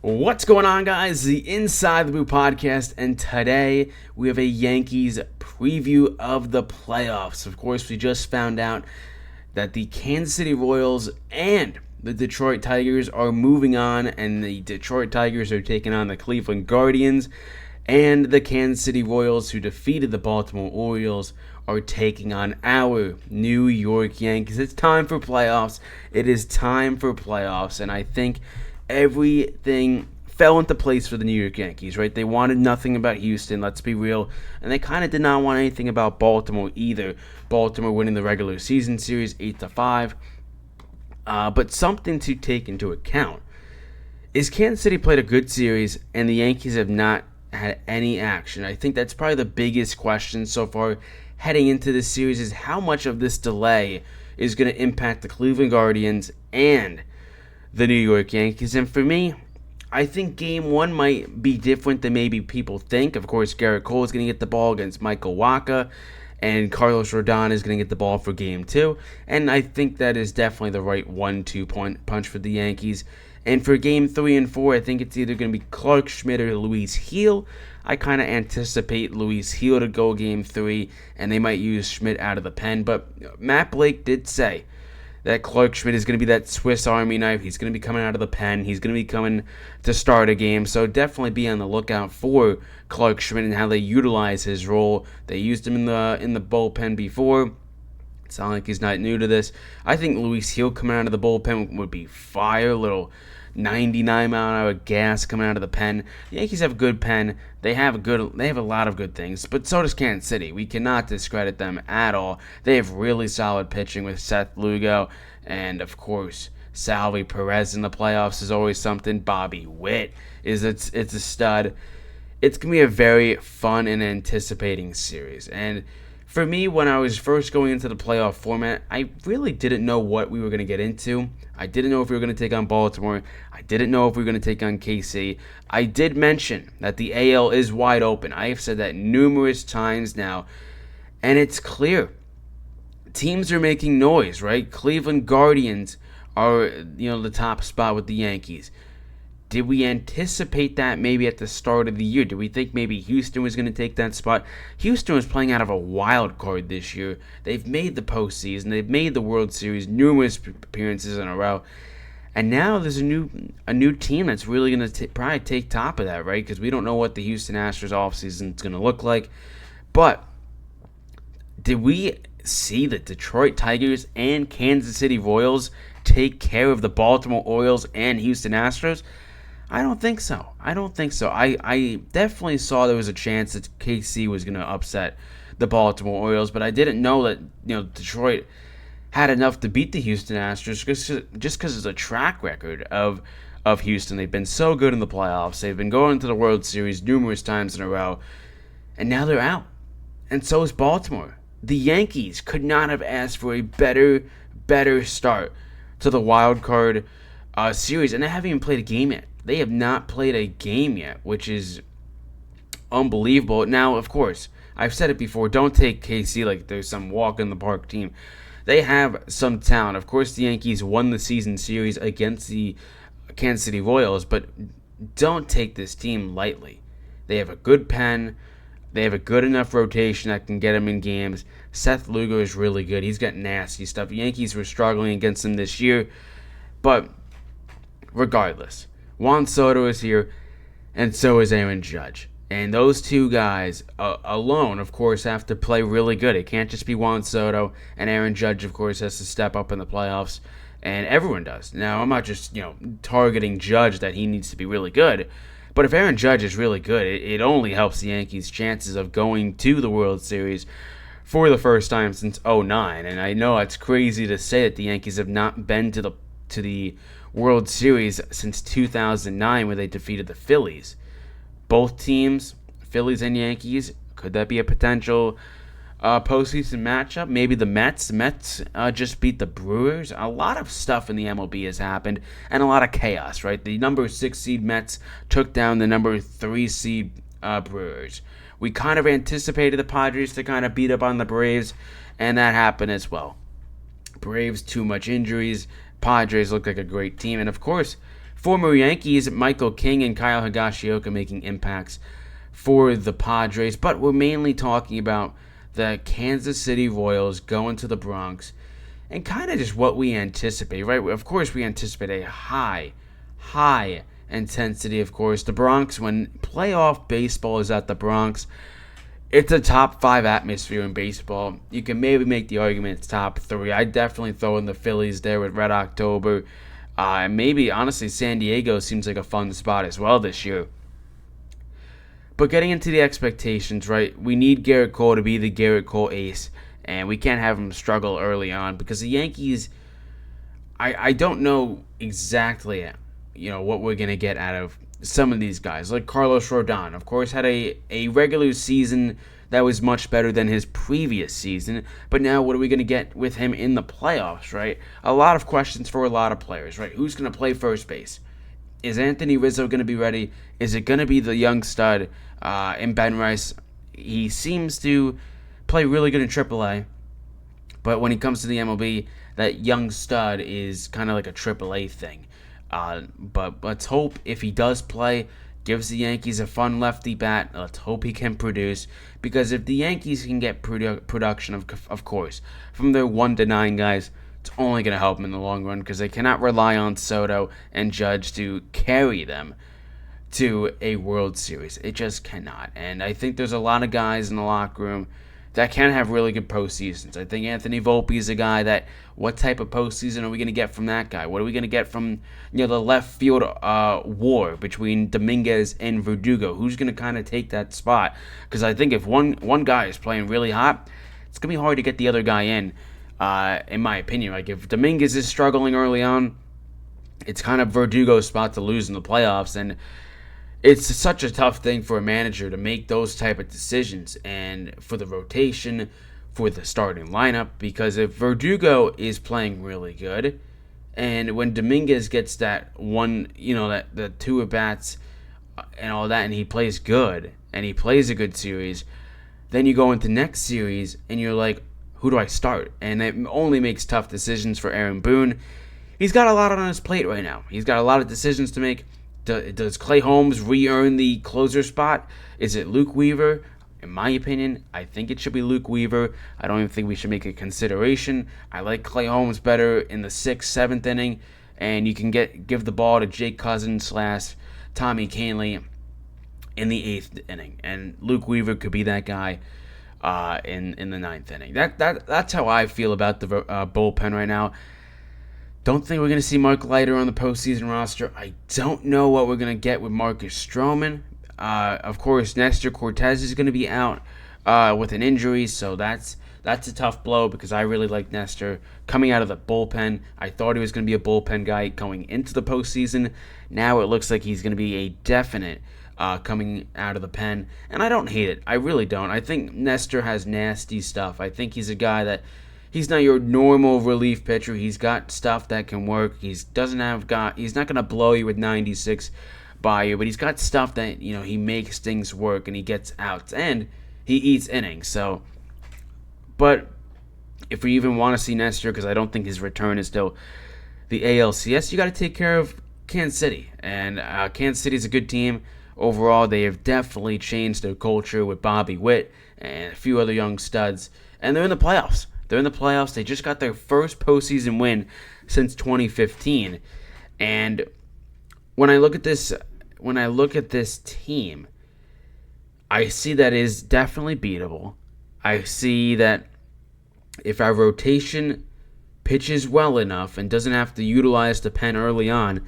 What's going on, guys? The Inside the Blue podcast, and today we have a Yankees preview of the playoffs. Of course, we just found out that the Kansas City Royals and the Detroit Tigers are moving on, and the Detroit Tigers are taking on the Cleveland Guardians, and the Kansas City Royals, who defeated the Baltimore Orioles, are taking on our New York Yankees. It's time for playoffs. It is time for playoffs, and I think everything fell into place for the New York Yankees, right? They wanted nothing about Houston, let's be real, and they kind of did not want anything about Baltimore either. Baltimore winning the regular season series 8-5. But something to take into account is Kansas City played a good series, and the Yankees have not had any action. I think that's probably the biggest question so far heading into this series is how much of this delay is going to impact the Cleveland Guardians and the New York Yankees. And for me, I think Game 1 might be different than maybe people think. Of course, Garrett Cole is going to get the ball against Michael Wacha, and Carlos Rodon is going to get the ball for Game 2. And I think that is definitely the right 1-2 punch for the Yankees. And for Game 3 and 4, I think it's either going to be Clark Schmidt or Luis Gil. I kind of anticipate Luis Gil to go Game 3, and they might use Schmidt out of the pen. But Matt Blake did say that Clark Schmidt is going to be that Swiss Army knife. He's going to be coming out of the pen. He's going to be coming to start a game. So definitely be on the lookout for Clark Schmidt and how they utilize his role. They used him in the bullpen before. It's not like he's not new to this. I think Luis Gil coming out of the bullpen would be fire. A little 99-mile-an-hour gas coming out of the pen. The Yankees have a good pen. They have a lot of good things, but so does Kansas City. We cannot discredit them at all. They have really solid pitching with Seth Lugo, and of course, Salvi Perez in the playoffs is always something. Bobby Witt it's a stud. It's gonna be a very fun and anticipating series. And for me, when I was first going into the playoff format, I really didn't know what we were going to get into. I didn't know if we were going to take on Baltimore. I didn't know if we were going to take on KC. I did mention that the AL is wide open. I have said that numerous times now, and it's clear. Teams are making noise, right? Cleveland Guardians are, the top spot with the Yankees. Did we anticipate that maybe at the start of the year? Did we think maybe Houston was going to take that spot? Houston was playing out of a wild card this year. They've made the postseason. They've made the World Series, numerous appearances in a row. And now there's a new team that's really going to probably take top of that, right? Because we don't know what the Houston Astros offseason is going to look like. But did we see the Detroit Tigers and Kansas City Royals take care of the Baltimore Orioles and Houston Astros? I don't think so. I definitely saw there was a chance that KC was going to upset the Baltimore Orioles, but I didn't know that Detroit had enough to beat the Houston Astros just because it's a track record of Houston. They've been so good in the playoffs. They've been going to the World Series numerous times in a row, and now they're out. And so is Baltimore. The Yankees could not have asked for a better start to the wild card series, and they haven't even played a game yet. They have not played a game yet, which is unbelievable. Now, of course, I've said it before, don't take KC like there's some walk-in-the-park team. They have some talent. Of course, the Yankees won the season series against the Kansas City Royals, but don't take this team lightly. They have a good pen. They have a good enough rotation that can get them in games. Seth Lugo is really good. He's got nasty stuff. The Yankees were struggling against him this year, but regardless, Juan Soto is here, and so is Aaron Judge. And those two guys alone, of course, have to play really good. It can't just be Juan Soto, and Aaron Judge, of course, has to step up in the playoffs, and everyone does. Now, I'm not just, targeting Judge that he needs to be really good, but if Aaron Judge is really good, it only helps the Yankees' chances of going to the World Series for the first time since 2009. And I know it's crazy to say that the Yankees have not been to the World Series since 2009 where they defeated the Phillies. Both teams, Phillies and Yankees, could that be a potential postseason matchup? Maybe the Mets. The Mets just beat the Brewers. A lot of stuff in the MLB has happened, and a lot of chaos, right? The number 6 seed Mets took down the number 3 seed Brewers. We kind of anticipated the Padres to kind of beat up on the Braves, and that happened as well. Braves, too much injuries. Padres look like a great team, and of course, former Yankees Michael King and Kyle Higashioka making impacts for the Padres, but we're mainly talking about the Kansas City Royals going to the Bronx and kind of just what we anticipate, right? Of course, we anticipate a high intensity, of course. The Bronx, when playoff baseball is at the Bronx, it's a top 5 atmosphere in baseball. You can maybe make the argument it's top 3. I'd definitely throw in the Phillies there with Red October. And maybe, honestly, San Diego seems like a fun spot as well this year. But getting into the expectations, right, we need Garrett Cole to be the Garrett Cole ace, and we can't have him struggle early on because the Yankees, I don't know exactly, what we're going to get out of some of these guys. Like Carlos Rodon, of course, had a regular season that was much better than his previous season, but now what are we going to get with him in the playoffs, right? A lot of questions for a lot of players, right? Who's going to play first base? Is Anthony Rizzo going to be ready? Is it going to be the young stud in Ben Rice? He seems to play really good in AAA, but when he comes to the MLB, that young stud is kind of like a AAA thing. But let's hope if he does play, gives the Yankees a fun lefty bat. Let's hope he can produce, because if the Yankees can get production, of course, from their 1-9 guys, it's only going to help them in the long run because they cannot rely on Soto and Judge to carry them to a World Series. It just cannot. And I think there's a lot of guys in the locker room that can have really good postseasons. I think Anthony Volpe is a guy that, what type of postseason are we going to get from that guy? What are we going to get from the left field war between Dominguez and Verdugo? Who's going to kind of take that spot? Because I think if one guy is playing really hot, it's going to be hard to get the other guy in my opinion. Like if Dominguez is struggling early on, it's kind of Verdugo's spot to lose in the playoffs, and it's such a tough thing for a manager to make those type of decisions, and for the rotation, for the starting lineup, because if Verdugo is playing really good, and when Dominguez gets that one, the 2 at-bats and all that, and he plays good, and he plays a good series, then you go into next series, and you're like, who do I start? And it only makes tough decisions for Aaron Boone. He's got a lot on his plate right now. He's got a lot of decisions to make. Does Clay Holmes re-earn the closer spot? Is it Luke Weaver? In my opinion, I think it should be Luke Weaver. I don't even think we should make a consideration. I like Clay Holmes better in the 6th, 7th inning, and you can give the ball to Jake Cousins / Tommy Kahnle in the 8th inning, and Luke Weaver could be that guy in the 9th inning. That's how I feel about the bullpen right now. Don't think we're going to see Mark Leiter on the postseason roster. I don't know what we're going to get with Marcus Stroman. Of course, Nestor Cortez is going to be out with an injury, so that's a tough blow because I really like Nestor coming out of the bullpen. I thought he was going to be a bullpen guy going into the postseason. Now it looks like he's going to be a definite coming out of the pen, and I don't hate it. I really don't. I think Nestor has nasty stuff. I think he's a guy that he's not your normal relief pitcher. He's got stuff that can work. He's not going to blow you with 96 by you, but he's got stuff that he makes things work and he gets outs and he eats innings. So, but if we even want to see Nestor, because I don't think his return is till the ALCS, you got to take care of Kansas City, and Kansas City is a good team. Overall, they have definitely changed their culture with Bobby Witt and a few other young studs, and they're in the playoffs. They just got their first postseason win since 2015. And when I look at this team, I see that it is definitely beatable. I see that if our rotation pitches well enough and doesn't have to utilize the pen early on,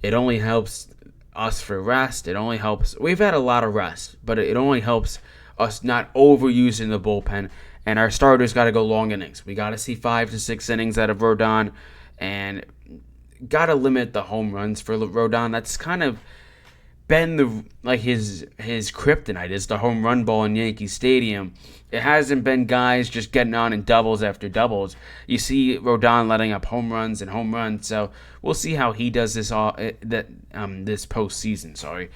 it only helps us for rest. We've had a lot of rest, but it only helps us not overusing the bullpen. And our starters got to go long innings. We got to see 5 to 6 innings out of Rodon, and got to limit the home runs for Rodon. That's kind of been his kryptonite is the home run ball in Yankee Stadium. It hasn't been guys just getting on in doubles after doubles. You see Rodon letting up home runs and home runs. So we'll see how he does this this postseason. Sorry,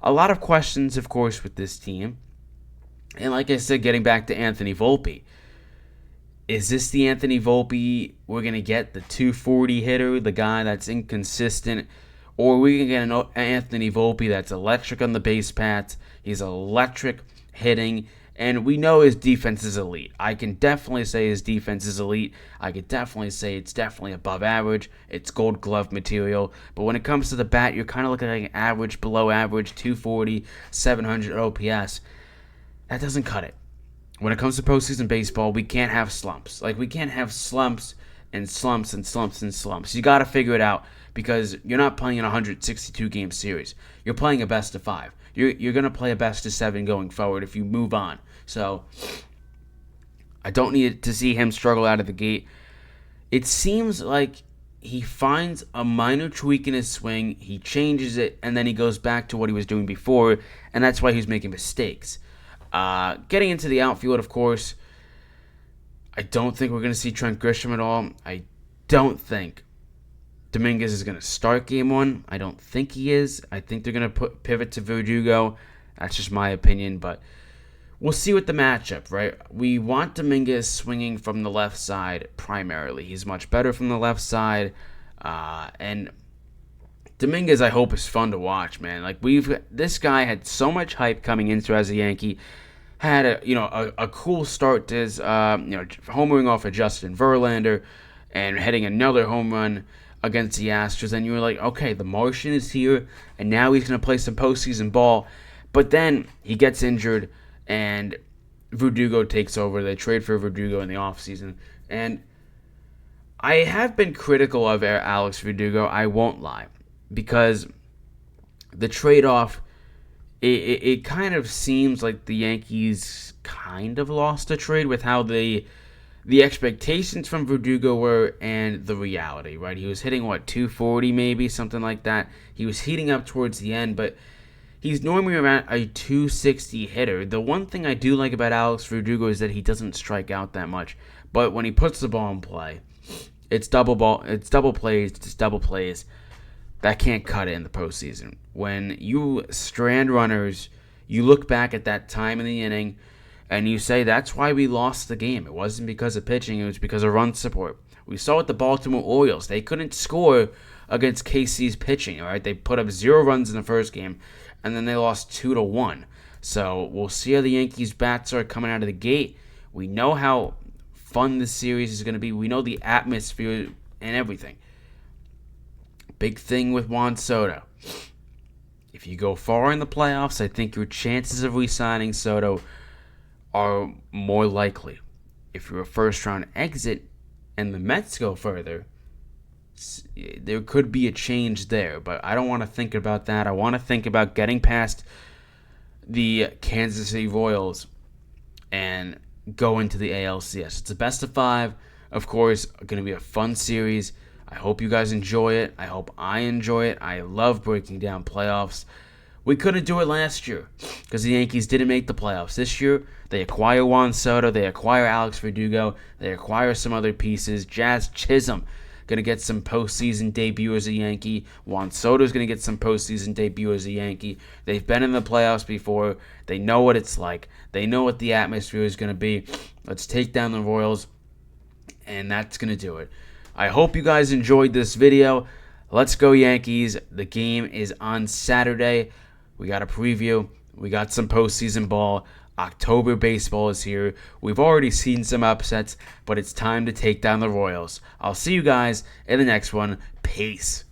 a lot of questions, of course, with this team. And like I said, getting back to Anthony Volpe, is this the Anthony Volpe we're going to get, the 240 hitter, the guy that's inconsistent? or we can get an Anthony Volpe that's electric on the base paths. He's electric hitting, and we know his defense is elite. I can definitely say his defense is elite. I could definitely say it's definitely above average. It's Gold Glove material. But when it comes to the bat, you're kind of looking at like average, below average, 240, 700 OPS. That doesn't cut it. When it comes to postseason baseball, we can't have slumps. Like, we can't have slumps and slumps and slumps and slumps. You got to figure it out, because you're not playing in a 162-game series. You're playing a best of 5. You're going to play a best of 7 going forward if you move on. So I don't need to see him struggle out of the gate. It seems like he finds a minor tweak in his swing, he changes it, and then he goes back to what he was doing before, and that's why he's making mistakes. Getting into the outfield, of course, I don't think we're going to see Trent Grisham at all. I don't think Dominguez is going to start game 1. I don't think he is. I think they're going to pivot to Verdugo. That's just my opinion, but we'll see with the matchup, right? We want Dominguez swinging from the left side primarily. He's much better from the left side, and Dominguez, I hope, is fun to watch, man. Like, this guy had so much hype coming into as a Yankee. Had a cool start to his homering off of Justin Verlander and hitting another home run against the Astros, and you were like, okay, the Martian is here, and now he's going to play some postseason ball. But then he gets injured, and Verdugo takes over. They trade for Verdugo in the offseason, and I have been critical of Alex Verdugo, I won't lie, because the trade-off, it kind of seems like the Yankees kind of lost a trade with how the expectations from Verdugo were and the reality, right? He was hitting, 240 maybe, something like that. He was heating up towards the end, but he's normally around a 260 hitter. The one thing I do like about Alex Verdugo is that he doesn't strike out that much, but when he puts the ball in play, it's double plays. That can't cut it in the postseason. When you strand runners, you look back at that time in the inning, and you say, that's why we lost the game. It wasn't because of pitching, it was because of run support. We saw it the Baltimore Orioles. They couldn't score against KC's pitching, all right? They put up 0 runs in the first game, and then they lost 2-1. So we'll see how the Yankees' bats are coming out of the gate. We know how fun this series is going to be. We know the atmosphere and everything. Big thing with Juan Soto. If you go far in the playoffs, I think your chances of re-signing Soto are more likely. If you're a first-round exit and the Mets go further, there could be a change there. But I don't want to think about that. I want to think about getting past the Kansas City Royals and go into the ALCS. It's a best of 5. Of course, going to be a fun series. I hope you guys enjoy it. I hope I enjoy it. I love breaking down playoffs. We couldn't do it last year because the Yankees didn't make the playoffs. This year, they acquire Juan Soto. They acquire Alex Verdugo. They acquire some other pieces. Jazz Chisholm going to get some postseason debut as a Yankee. Juan Soto's going to get some postseason debut as a Yankee. They've been in the playoffs before. They know what it's like. They know what the atmosphere is going to be. Let's take down the Royals, and that's going to do it. I hope you guys enjoyed this video. Let's go Yankees. The game is on Saturday. We got a preview. We got some postseason ball. October baseball is here. We've already seen some upsets, but it's time to take down the Royals. I'll see you guys in the next one. Peace.